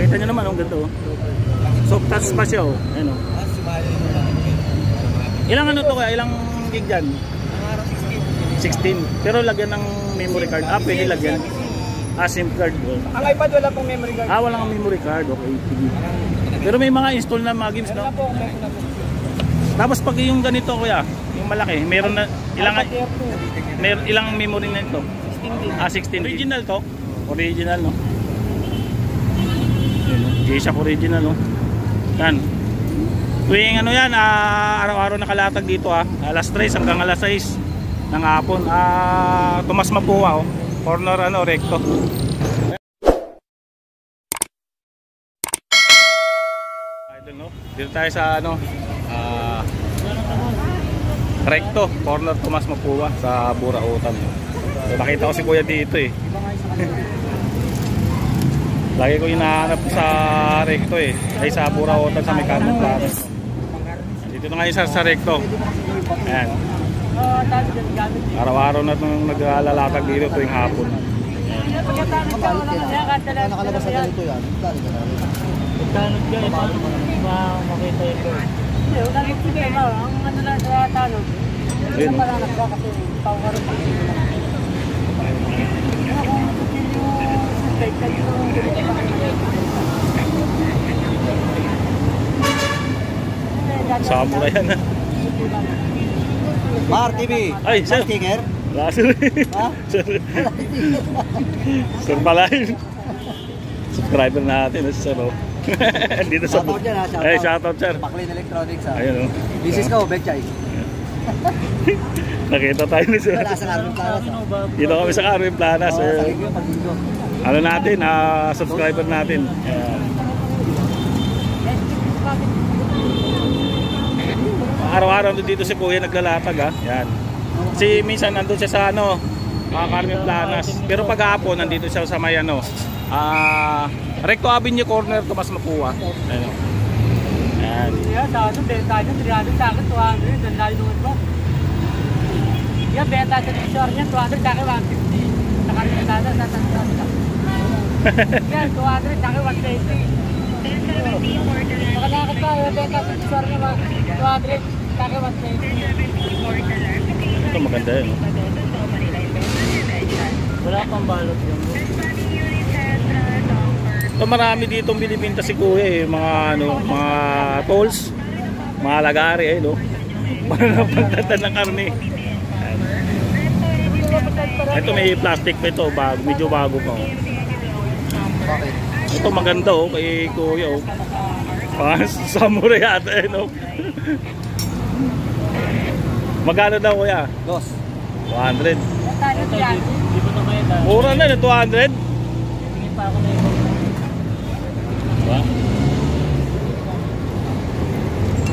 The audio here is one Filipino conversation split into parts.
Kita nyo naman, ang ganda oh. Soft touch pa siya oh. Ayan oh. Ilang ano to kaya? Ilang gig dyan? 16. Pero lagyan ng memory card. Ah, pwede lagyan. Ah, SIM card. Ang iPad wala pong memory card. Ah, wala kang memory card. Okay. Pero may mga install na mga games, no? Tapos pag yung ganito kuya, yung malaki, meron na ilang memory na ito? 16. Ah, 16. Original to? Original, no? G-Shock original, no? Yan. Tuwing ano yan, araw-araw nakalatag dito alas 3 hanggang alas 6 ng hapon. Tomas Mapua, oh. Corner ano, recto. No? Dito tayo sa ano recto, corner Tomas Mapua sa Burautan. So, nakita ko si kuya dito eh. Lagi ko hinahanap sa recto eh. Ay sa Burautan sa Mekano Plaza. Dito na ngayon sa recto. Ayan. Araw-araw na itong naglalatag dito tuwing hapon. Nakalabas sa ganito yan. Tanong dyan, paano makita yung bird? Hindi, wala nang sige ba? Ang ano lang sa tanong. Hindi na malangat ba kasi tao ka rin pa. Kung continue sustain kayo. Sama na yan ha. Mar TV! Ay, sir! Sticker? Wala sir. Ha? Sir pala yun. Subscriber natin, sir oh. Dito sa shoutout dyan ha, shoutout. Ay, shoutout sir. Backlane Electronics ha. Ayun oh. Business ko, Bekchay. Nakita tayo ni sir. Wala sa Carmen Planas. Dito kami sa Carmen Planas. Ano natin, subscriber natin. Araw-araw dito si kuya naglalatag ha. Yan. Si minsan nandun siya sa ano, Carmen Planas. Pero pag-hapon nandito siya sa may ano, Recto Avenue Corner Tomas Mapua. Ayun. Ayan. Yan, sa ano, benta nyo, 300 sa akin, 200, ang layo naman ba? Yan, benta sa picture niya, 200 sa akin, 150. Sa Carmen Planas, sa Tantas. Yan, 200 sa akin, 120. Makalakad pa, yung benta sa picture niya, 200 sa akin, 120. Ito maganda yun. Wala pang balot yun. So marami ditong binibinta si kuya eh, mga ano, mga tolls, mga lagari eh, no. Para pagtatan ng karne. Ito may plastic pa ito, bago, medyo bago pa oh. Ito maganda oh kay kuya oh. Samurai ata eh, no. Magkano daw kuya? 200. Mura na 200. Tingin pa ako na ito. Diba?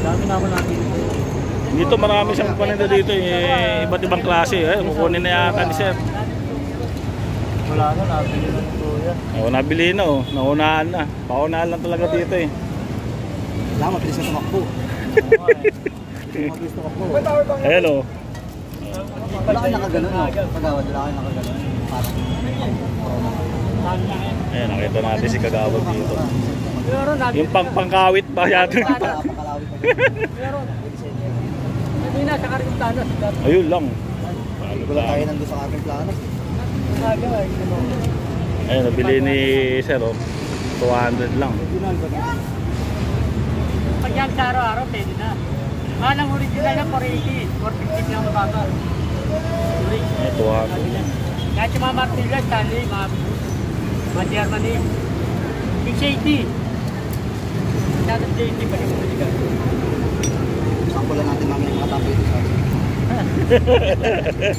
Dami na ako natin. Dito marami siyang paninda dito eh, iba't ibang klase eh. Kukunin na yata ni sir. Wala na, nabili na ito yan. Oo, nabili na oh, naunahan na. Paunahan lang talaga dito eh. Salamat, bilis na tumakbo. Mabilis tumakbo. Ayan oh. Wala kayo nakaganon no? Pagawad, wala kayo nakaganon. Parang ayan, nakita natin si Kagawad dito. Yung pangkawit ba yata? Hindi na, sa Carmen Planas. Ayun lang. Wala tayo nandun sa Carmen Planas. Ayun, nabili ni sir oh. 200 lang. Pag yan sa araw-araw, pwede na. Malang original na 480, 450 lang mababa. Ay, 200. Kahit yung mga Martilla, Stanley, mga Germany, 680. Masyadong 680 pa yung maliga. Sample lang natin namin yung mga tapo ito sa atin.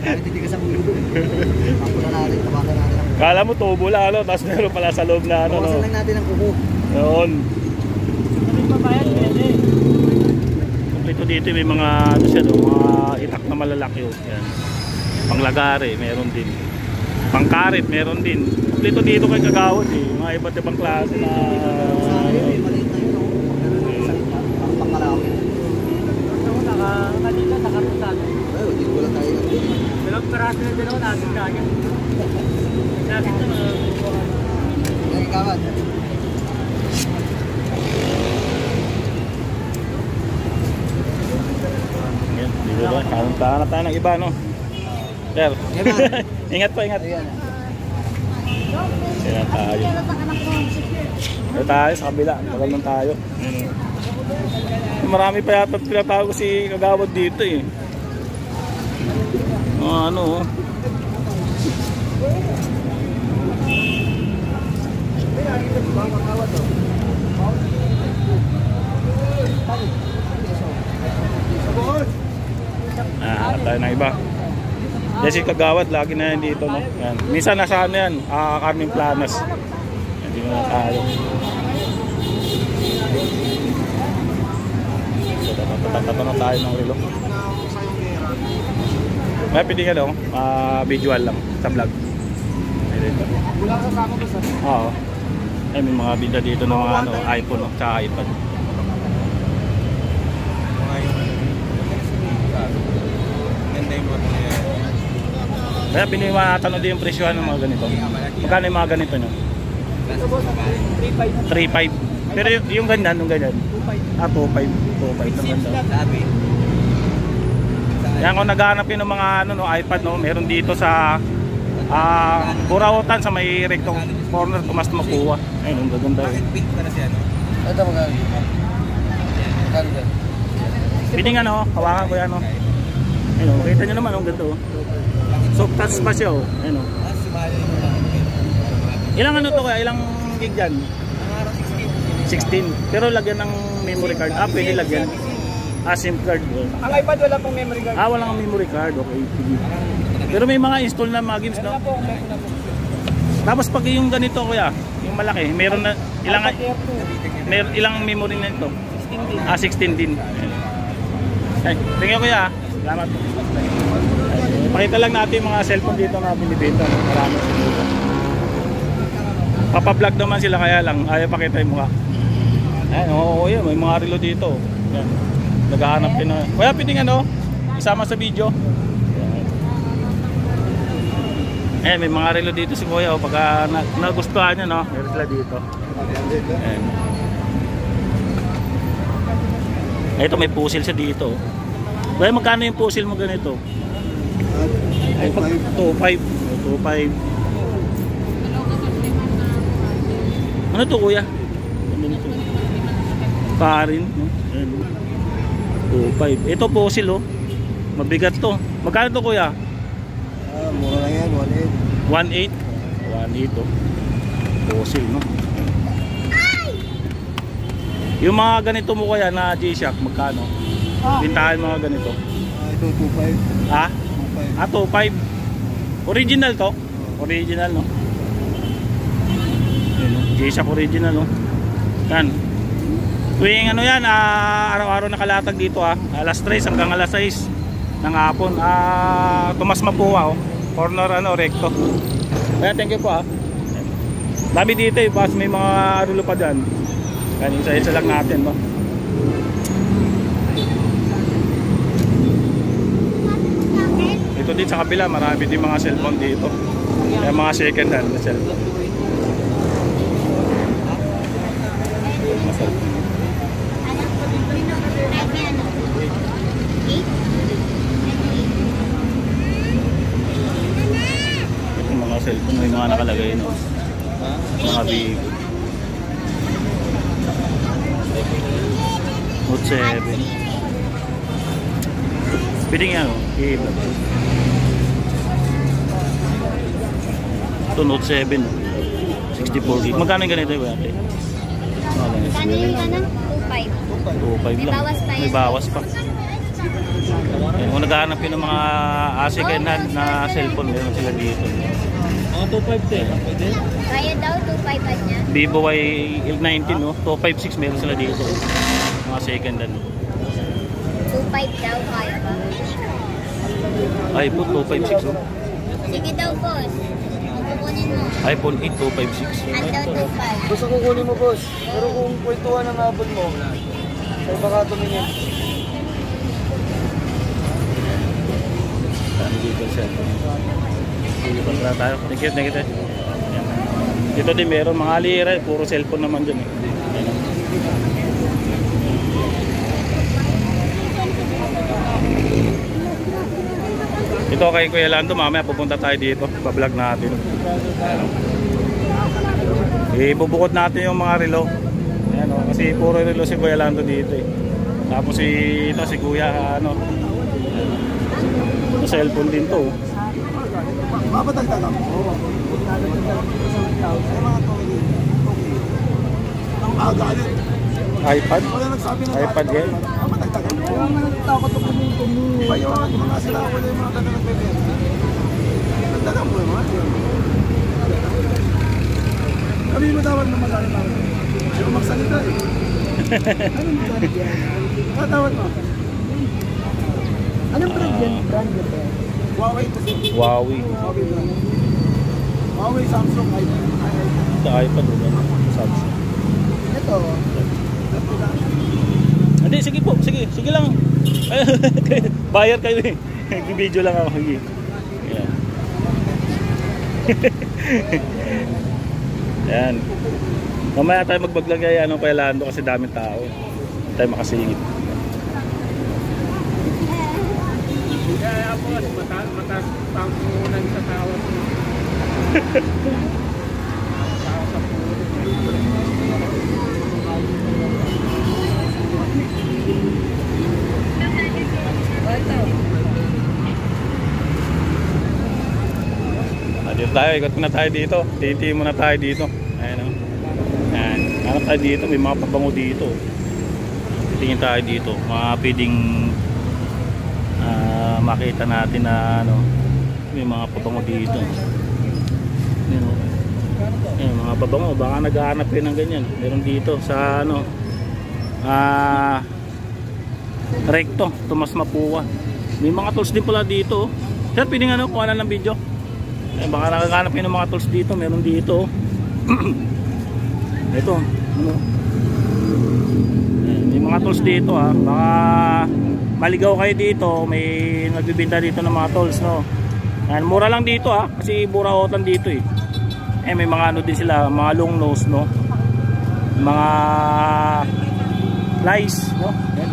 Kahit hindi ka sa mundo. Sample lang natin, kabaka natin. Kala mo tubo lang ano, tapos meron pala sa loob na ano. Bawasan lang natin ang kuko. Noon. Ano yung babayad, pwede. Ito dito may mga ano siya do, mga itak na malalaki oh. Yan. Panglagari, meron din. Pangkarit, meron din. Dito kay Kagawad eh, mga iba't ibang klase na maliit na yun, ang pangkalawin. Kanina, nakarusan. Ay, hindi ko lang tayo. Walang karasa na din ako, natin kagad. Natin ito na. Kagawad. Punta na tayo ng iba, no? Sir. Ingat po, ingat. Sila tayo. Sila tayo sa kabila. Tagal lang tayo. Marami pa yata pinatawag ko si Kagawad dito eh. Ano oh. Tayo na iba. Yan si Kagawad, lagi na yan dito, no? Yan. Minsan nasa ano yan, Carmen Planas. Hindi na tayo. Tatanong tayo ng relo. May pwede ka lang, visual lang sa vlog. Wala ka sama ba sa? Oo. Ay, may mga bida dito ng mga ano, iPhone, no? Tsaka iPad. Kaya pinimatanong din yung presyohan ng mga ganito. Magkano yung mga ganito nyo? 3.5. Pero yung ganyan, yung ganyan. 2.5. 2.5 ng ganda. Yan kung naghahanap yun ng mga ano, no, iPad, no, meron dito sa Burautan sa may recto corner, Tomas Mapua. Ayun, ang gaganda. Ito magkano? Pining ano, hawakan ko yan, no. Ayun, kita nyo naman, ang ganda, oh. Soft touch pa siya, oh. Ayun, oh. Ilang ano to kaya? Ilang gig dyan? 16. Pero lagyan ng memory card. Pwede lagyan. SIM card. Ang iPad wala pong memory card. Walang memory card. Okay. Pero may mga install na mga games, no? Tapos pag yung ganito, kuya, yung malaki, meron na ilang memory na ito? 16 din. Ay, tingnan kuya. Salamat. Pakita lang natin mga cellphone dito na binibenta. Marami dito. Papablog naman sila kaya lang ayaw pakita yung mukha. Ayan, oo, yun, may mga relo dito. Ayan. Naghahanap din na. Kuya, piting ano? Isama sa video. Ayan, may mga relo dito si Kuya. Pagka nagustuhan niya, no? Meron sila dito. Ayan. Ito, may puzzle siya dito. Kuya, magkano yung puzzle mo ganito? 2.5. 2.5. Ano to, kuya? Ano to? Parin, no? 2.5. Ito puzzle, oh. Mabigat to. Magkano to, kuya? Mura lang yan, 1.8. 1.8, oh. Puzzle, no? Yung mga ganito mo, kuya, na G-Shock, magkano? Bintahan mga ganito. Ito 2.5. 2.5. Original to? Original, no? G-Shock original, no? Yan. Tuwing ano yan, araw-araw nakalatag dito, alas 3 hanggang alas 6 ng hapon. Tomas Mapua, oh. Corner, ano, recto. Kaya thank you po, dami dito, pas may mga rulo pa dyan. Yan, isa-isa lang natin, no? Ito din sa kabila, marami din mga cellphone dito. Kaya mga second hand na cellphone. Ito mga cellphone, may mga nakalagay, no? Mga Vivo Note 7. Pwede nga, no? Ito Note 7, 64 gig. Magkano yung ganito, ba? Magkano yung ano? 2.5. 2.5 lang. May bawas pa. Kung naghahanap yun ng mga second hand na cellphone, meron sila dito. 2.5 din. Kaya daw 2.5 niya. Vivo Y19, no? 256 meron sila dito. Mga second hand. 2.5 daw, kaya ba? iPhone 256, oh. Sige daw, boss. Kukunin mo. iPhone 8 256. Andaw 2.5. Gusto kukunin mo, boss. Pero kung kwentuhan ang hapon mo, ay baka tumingin. Saan dito siya? Dito pa tayo. Thank you, thank you. Dito din meron mga alira, puro cellphone naman dyan, eh. Dito kay Kuya Lando, mamaya pupunta tayo dito. Pa-vlog natin. Ibubukod natin yung mga relo. Ayan, oh, kasi puro relo si Kuya Lando dito eh. Tapos si Kuya ano. Ito cellphone din to. Mapatagtag ako. Ang agalit. iPad? Wala nagsabi ng iPad yan? mapatagtag ako. Wala nga nagtakot ako nung payawan ko nga sila ako na yung mga ganda nagbebenta. Nagdagang mo yung mga yun. Kami mo tawag na magalit ako. Pero magsalita eh. Ano mo tawag yan? Tawad mo. Anong brand yan? Brand yan ba? Huawei kasi. Huawei. Huawei brand. Huawei, Samsung, iPad. Ito iPad o Samsung. Ito. Hindi, sige po. Sige lang. Bayar kayo eh. Video lang ako. Sige. Ayan. Ayan. Mamaya tayo magbaglagay ano kay Lando kasi daming tao. Hindi tayo makasingit. Kaya po, mataas pangkunan sa tao. Dito tayo, ikot muna tayo dito. Titi muna tayo dito. Ayan o. Ayan. Hanap tayo dito, may mga pabango dito. Tingin tayo dito. Mga pwedeng makita natin na ano, may mga pabango dito. Ayan o. Ayan, mga pabango. Baka naghahanap kayo ng ganyan. Meron dito sa ano, Recto, Tomas Mapua. May mga tools din pala dito. Sir, pwedeng ano, kuha na ng video. Eh, baka nakaganap kayo ng mga tools dito. Meron dito. Ito. Ano? Eh, may mga tools dito ha. Baka maligaw kayo dito. May nagbibinta dito ng mga tools, no? Ayan, mura lang dito ha. Kasi buraotan dito eh. Eh, may mga ano din sila. Mga long nose, no? Mga lies, no? Ayan.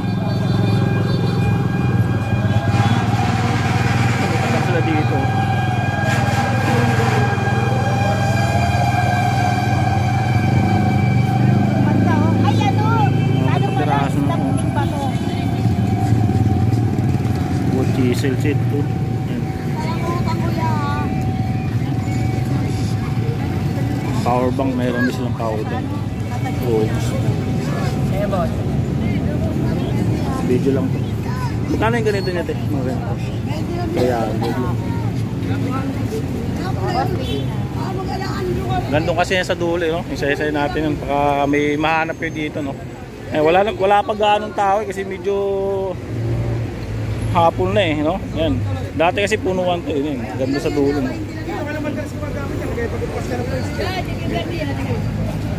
Ito sila dito. Diesel set po. Power bank, mayroon din silang power bank. Oh. Video lang po. Magkano yung ganito niya, te? Kaya, gandong kasi yan sa dulo, no? Isa-isa natin yun. Baka may mahanap kayo dito, no? Eh, wala pa gaanong tao kasi medyo hapon na eh, no? Yan. Dati kasi punuan to eh. Ganda sa dulo.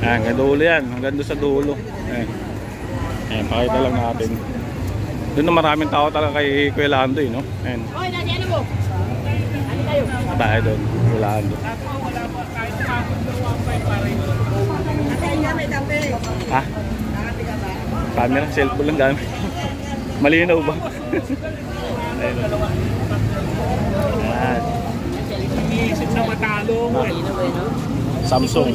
Ayan, ganda dulo yan. Ang ganda sa dulo. Ayan. Ayan, pakita lang natin. Doon na maraming tao talaga kay Kuya Lando eh, no? Ayan. Hoy, nani ano mo? Ano tayo? Tayo doon, Kuya Lando. Ha? Camera, cellphone lang gamit. Malinaw ba? Ayun. Ayan. Isip na matalo. Samsung.